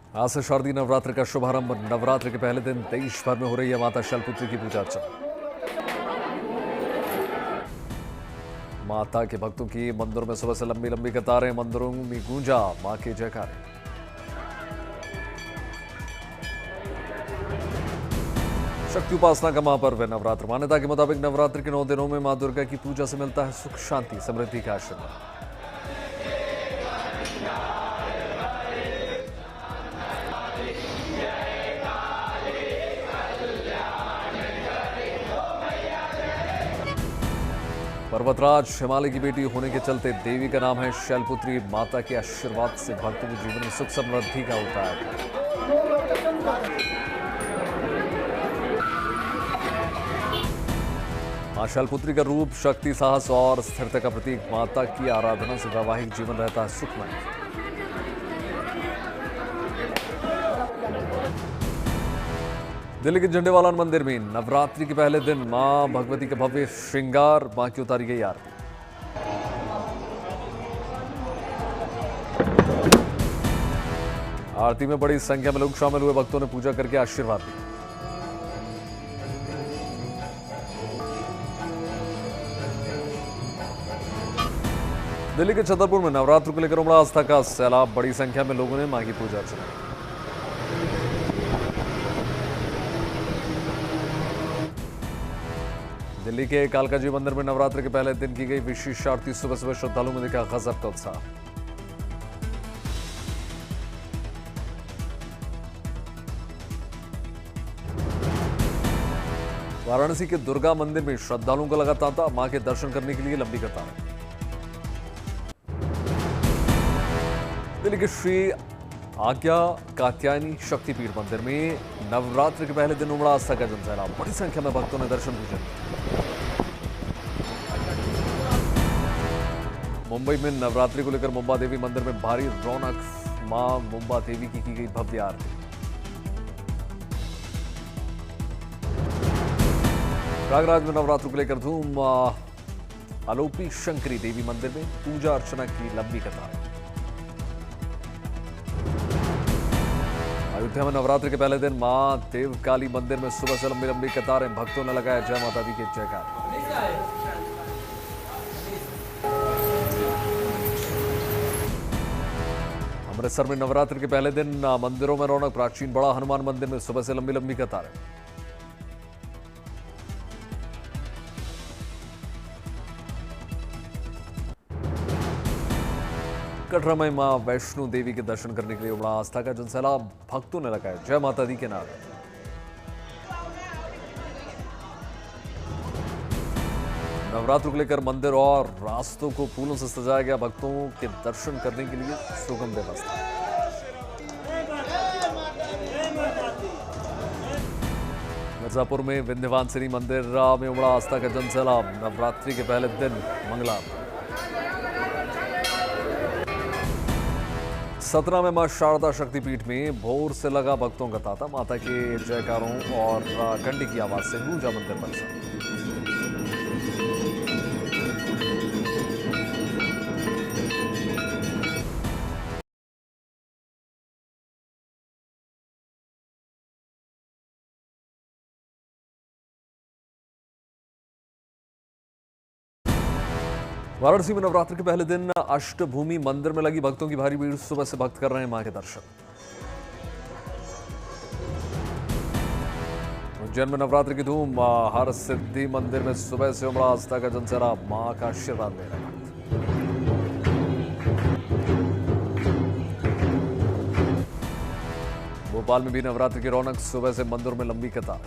आज से शारदीय नवरात्र का शुभारंभ। नवरात्र के पहले दिन देश भर में हो रही है माता शैलपुत्री की पूजा अर्चना। माता के भक्तों की मंदिरों में सुबह से लंबी लंबी कतारें, मंदिरों में गूंजा मां के जयकारे। शक्ति उपासना का महापर्व है नवरात्र। मान्यता के मुताबिक नवरात्र के 9 दिनों में मां दुर्गा की पूजा से मिलता है सुख, शांति, समृद्धि का आशीर्वाद। पर्वतराज हिमालय की बेटी होने के चलते देवी का नाम है शैलपुत्री। माता के आशीर्वाद से भक्तों के जीवन में सुख समृद्धि का होता है। मां शैलपुत्री का रूप शक्ति, साहस और स्थिरता का प्रतीक। माता की आराधना से वैवाहिक जीवन रहता है सुखमय। दिल्ली के झंडेवालान मंदिर में नवरात्रि के पहले दिन मां भगवती का भव्य श्रृंगार, मां की उतारी गई आरती। आरती में बड़ी संख्या में लोग शामिल हुए। भक्तों ने पूजा करके आशीर्वाद दिया। दिल्ली के छतरपुर में नवरात्र को लेकर उमड़ा आस्था का सैलाब। बड़ी संख्या में लोगों ने मां की पूजा अर्चना की। दिल्ली के कालकाजी मंदिर में नवरात्र के पहले दिन की गई विशेष आरती। सुबह सुबह श्रद्धालुओं में दिखा गजब का उत्साह। वाराणसी के दुर्गा मंदिर में श्रद्धालुओं का लगा तांता। मां के दर्शन करने के लिए लंबी कतार। दिल्ली के श्री आज्ञा कात्यायनी शक्तिपीठ मंदिर में नवरात्र के पहले दिन उमड़ा आस्था का जनसैलाब। बड़ी संख्या में भक्तों ने दर्शन पूजन। मुंबई में नवरात्रि को लेकर मुंबा देवी मंदिर में भारी रौनक। मां मुंबा देवी की गई भव्य आरती। प्रयागराज में नवरात्र को लेकर धूम। आलोपी शंकरी देवी मंदिर में पूजा अर्चना की लंबी कतार। अयोध्या में नवरात्र के पहले दिन मां देवकाली मंदिर में सुबह से लंबी लंबी कतारें। भक्तों ने लगाया जय माता दी के जयकार। अमृतसर में नवरात्र के पहले दिन मंदिरों में रौनक। प्राचीन बड़ा हनुमान मंदिर में सुबह से लंबी लंबी कतारें। कटरा में मां वैष्णो देवी के दर्शन करने के लिए उमड़ा आस्था का जनसैलाब। भक्तों ने लगाया जय माता दी के नारे। नवरात्र को लेकर मंदिर और रास्तों को फूलों से सजाया गया। भक्तों के दर्शन करने के लिए सुगम व्यवस्था। मिर्जापुर में विंध्यवासिनी मंदिर में उमड़ा आस्था का जनसैलाब। नवरात्रि के पहले दिन मंगला। सतना में मां शारदा शक्तिपीठ में भोर से लगा भक्तों का तांता। माता के जयकारों और घंटी की आवाज से गूंजा मंदिर परिसर। वाराणसी में नवरात्र के पहले दिन अष्टभूमि मंदिर में लगी भक्तों की भारी भीड़। सुबह से भक्त कर रहे हैं मां के दर्शन। उज्जैन में नवरात्र की धूम। हर सिद्धि मंदिर में सुबह से उमड़ा आस्था का जनसैलाब। मां का आशीर्वाद ले रहे हैं। भोपाल में भी नवरात्र की रौनक। सुबह से मंदिरों में लंबी कतार।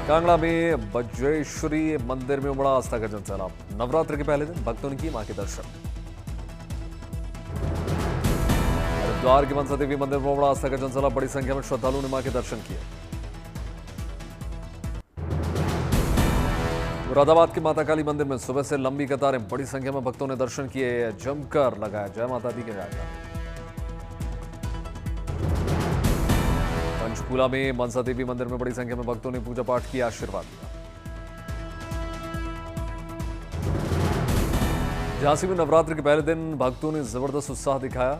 कांगड़ा में बज्रेश्वरी मंदिर में उमड़ा आस्था का जनसैलाब। नवरात्र के पहले दिन भक्तों ने किए मां के दर्शन। हरिद्वार के मनसा देवी मंदिर में उमड़ा आस्था का जनसैलाब। बड़ी संख्या में श्रद्धालुओं ने मां के दर्शन किए। मुरादाबाद के माता काली मंदिर में सुबह से लंबी कतारें। बड़ी संख्या में भक्तों ने दर्शन किए। जमकर लगाया जय माता दी के जयकार। पंचकूला में मनसा देवी मंदिर में बड़ी संख्या में भक्तों ने पूजा पाठ किया, आशीर्वाद दिया। झांसी में नवरात्र के पहले दिन भक्तों ने जबरदस्त उत्साह दिखाया।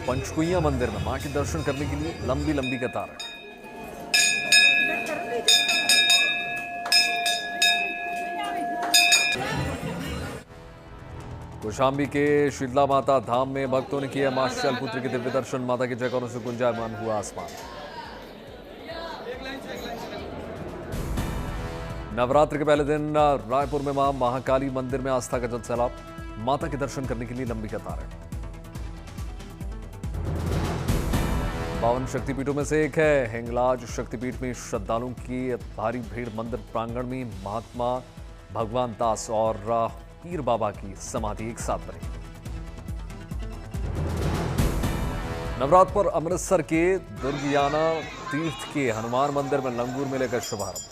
पंचकुइया मंदिर में मां के दर्शन करने के लिए लंबी लंबी कतार है। कौशाम्बी के शीतला माता धाम में भक्तों ने किया मां शैलपुत्री के दिव्य दर्शन। माता के जयकारों से गुंजायमान हुआ आसमान। नवरात्र के पहले दिन रायपुर में मां महाकाली मंदिर में आस्था का जल सैलाब। माता के दर्शन करने के लिए लंबी कतार है। 52 शक्तिपीठों में से एक है हिंगलाज शक्तिपीठ में श्रद्धालुओं की भारी भीड़। मंदिर प्रांगण में महात्मा भगवान दास और पीर बाबा की समाधि एक साथ बनी। नवरात्र पर अमृतसर के दुर्गियाना तीर्थ के हनुमान मंदिर में लंगूर मेले का शुभारंभ।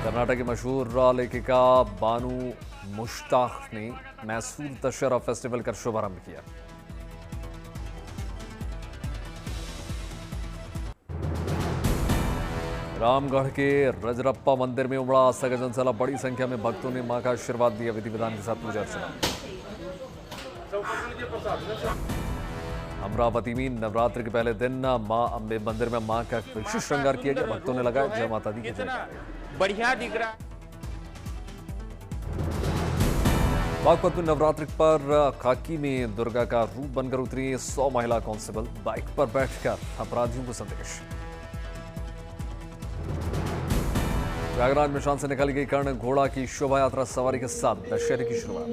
कर्नाटक की मशहूर लेखिका बानू मुश्ताक ने मैसूर दशहरा फेस्टिवल का शुभारंभ किया। रामगढ़ के रजरप्पा मंदिर में उमड़ा आस्था का जनसैलाब। बड़ी संख्या में भक्तों ने मां का आशीर्वाद दिया। विधि विधान के साथ पूजा अर्चना। अमरावती में नवरात्र के पहले दिन मां अंबे मंदिर में मां का विशेष श्रृंगार किया गया। भक्तों ने लगाया जय माता दी की जय। बढ़िया दिख रहा। बागपत में नवरात्र पर खाकी में दुर्गा का रूप बनकर उतरी 100 महिला कांस्टेबल। बाइक पर बैठकर अपराधियों को संदेश। प्रयागराज में शान से निकाली गई कर्ण घोड़ा की शोभा यात्रा सवारी के साथ दशहरे की शुरुआत।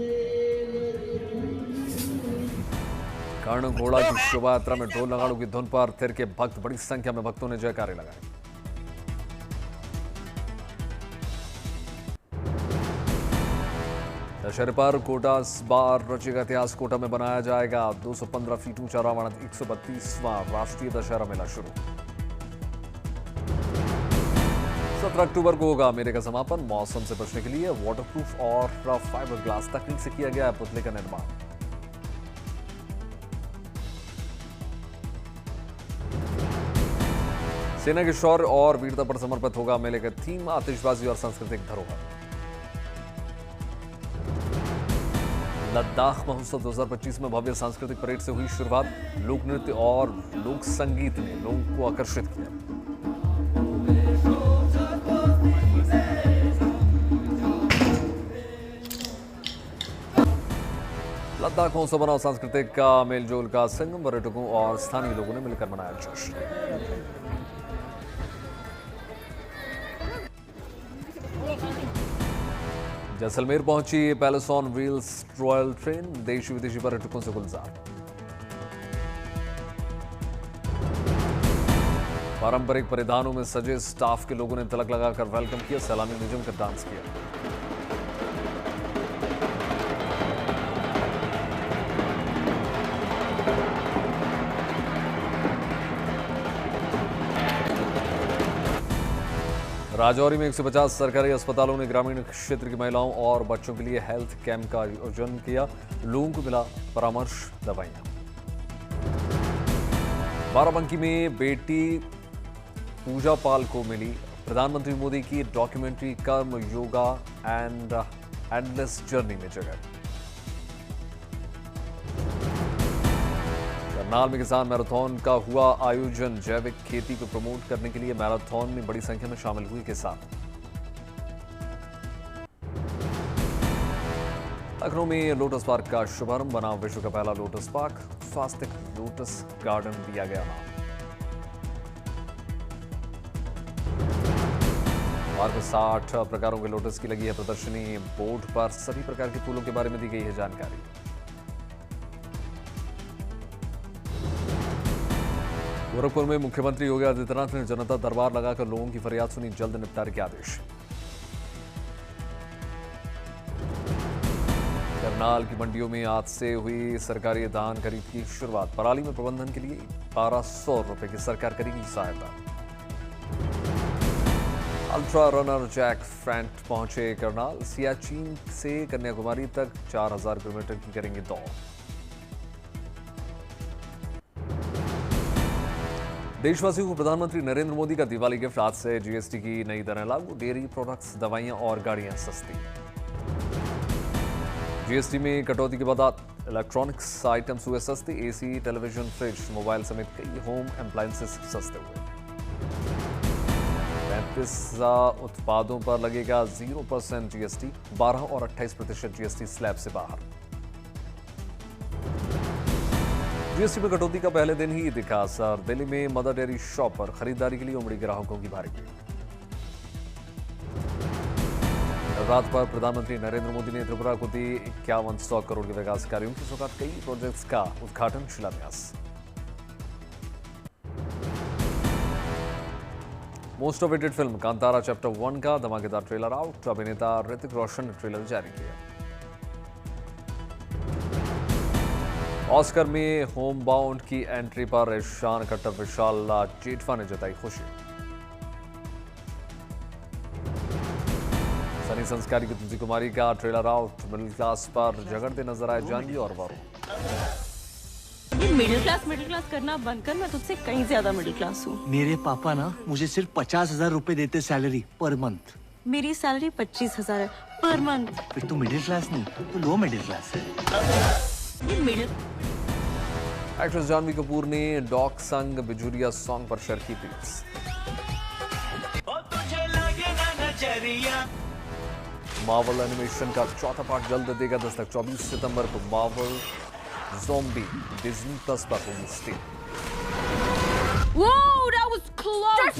कर्ण घोड़ा की शोभा यात्रा में ढोल नगाड़ों की धुन पर थिर के भक्त। बड़ी संख्या में भक्तों ने जयकारे लगाए। दशहरे पर कोटा इस बार रचेगा इतिहास। कोटा में बनाया जाएगा 215 फीट ऊंचा रावण। 132वां राष्ट्रीय दशहरा मेला शुरू। 17 अक्टूबर को होगा मेले का समापन। मौसम से बचने के लिए वाटरप्रूफ और फाइबर ग्लास तकनीक से किया गया है पुतले का निर्माण। सेना के शौर्य और वीरता पर समर्पित होगा मेले का थीम। आतिशबाजी और सांस्कृतिक धरोहर। लद्दाख महोत्सव 2025 में भव्य सांस्कृतिक परेड से हुई शुरुआत। लोक नृत्य और लोक संगीत ने लोगों को आकर्षित किया। लद्दाख महोत्सव बना सांस्कृतिक का मेलजोल का संगम। पर्यटकों और स्थानीय लोगों ने मिलकर मनाया जश्न। जैसलमेर पहुंची palace on wheels royal train. देशी विदेशी पर्यटकों से गुलजार। पारंपरिक परिधानों में सजे स्टाफ के लोगों ने तिलक लगाकर वेलकम किया। सलामी निजम का डांस किया। राजौरी में 150 सरकारी अस्पतालों ने ग्रामीण क्षेत्र की महिलाओं और बच्चों के लिए हेल्थ कैंप का आयोजन किया। लोगों को मिला परामर्श, दवाइयां। बाराबंकी में बेटी पूजा पाल को मिली प्रधानमंत्री मोदी की डॉक्यूमेंट्री कर्म योगा एंड एंडलेस जर्नी में जगह। करनाल में किसान मैराथन का हुआ आयोजन। जैविक खेती को प्रमोट करने के लिए मैराथन में बड़ी संख्या में शामिल हुए किसान। लखनऊ में लोटस पार्क का शुभारंभ। बना विश्व का पहला लोटस पार्क। स्वास्थ्य लोटस गार्डन दिया गया नाम। पार्क में 60 प्रकारों के लोटस की लगी है प्रदर्शनी। बोर्ड पर सभी प्रकार के फूलों के बारे में दी गई है जानकारी। गोरखपुर में मुख्यमंत्री योगी आदित्यनाथ ने जनता दरबार लगाकर लोगों की फरियाद सुनी। जल्द निपटारे के आदेश। करनाल की मंडियों में आज से हुई सरकारी धान खरीद की शुरुआत। पराली में प्रबंधन के लिए 1200 रुपए की सरकार करेगी सहायता। अल्ट्रा रनर जैक फ्रंट पहुंचे करनाल। सियाचिन से कन्याकुमारी तक 4000 किलोमीटर की करेंगे दौड़। देशवासियों को प्रधानमंत्री नरेंद्र मोदी का दिवाली गिफ्ट। आज से जीएसटी की नई दरें लागू। डेयरी प्रोडक्ट्स, दवाइयां और गाड़ियां सस्ती। जीएसटी में कटौती के बाद इलेक्ट्रॉनिक्स आइटम्स हुए सस्ते। एसी, टेलीविजन, फ्रिज, मोबाइल समेत कई होम अप्लायंसेस सस्ते हुए। 35 उत्पादों पर लगेगा 0% जीएसटी। 12 और 28% जीएसटी स्लैब से बाहर। जीएसटी में कटौती का पहले दिन ही दिखा असर। दिल्ली में मदर डेयरी शॉप पर खरीदारी के लिए उमड़ी ग्राहकों की भारी भीड़। रात पर प्रधानमंत्री नरेंद्र मोदी ने त्रिपुरा को दी 5100 करोड़ के विकास कार्यों की सौगात। कई प्रोजेक्ट्स का उद्घाटन, शिलान्यास। Most awaited film Kantara chapter 1 का धमाकेदार ट्रेलर आउट। अभिनेता ऋतिक रोशन ने ट्रेलर जारी किया। ऑस्कर में होम बाउंड की एंट्री पर ईशान खट्टर, विशाल जेठवा ने जताई खुशी। सनी संस्कारी की तुलसी कुमारी का ट्रेलर आउट। मिडिल क्लास पर झगड़ते नजर आए जानवी और वरुण। मिडिल क्लास करना बंद कर। मैं तुझसे कहीं ज्यादा मिडिल क्लास हूँ। मेरे पापा ना मुझे सिर्फ 50,000 रुपए देते सैलरी पर मंथ। मेरी सैलरी 25,000 है पर मंथ। फिर तू मिडिल क्लास नहीं, तू लो मिडिल क्लास है। मिडिल एक्ट्रेस जानवी कपूर ने डॉग संग बिजुरिया सॉन्ग पर शेयर की पिक्स। मार्वल एनिमेशन का चौथा पार्ट जल्द देगा दस्तक। 24 सितंबर को मार्वल ज़ॉम्बी डिज्नी प्लस पर होगी stream. Whoa, that was close.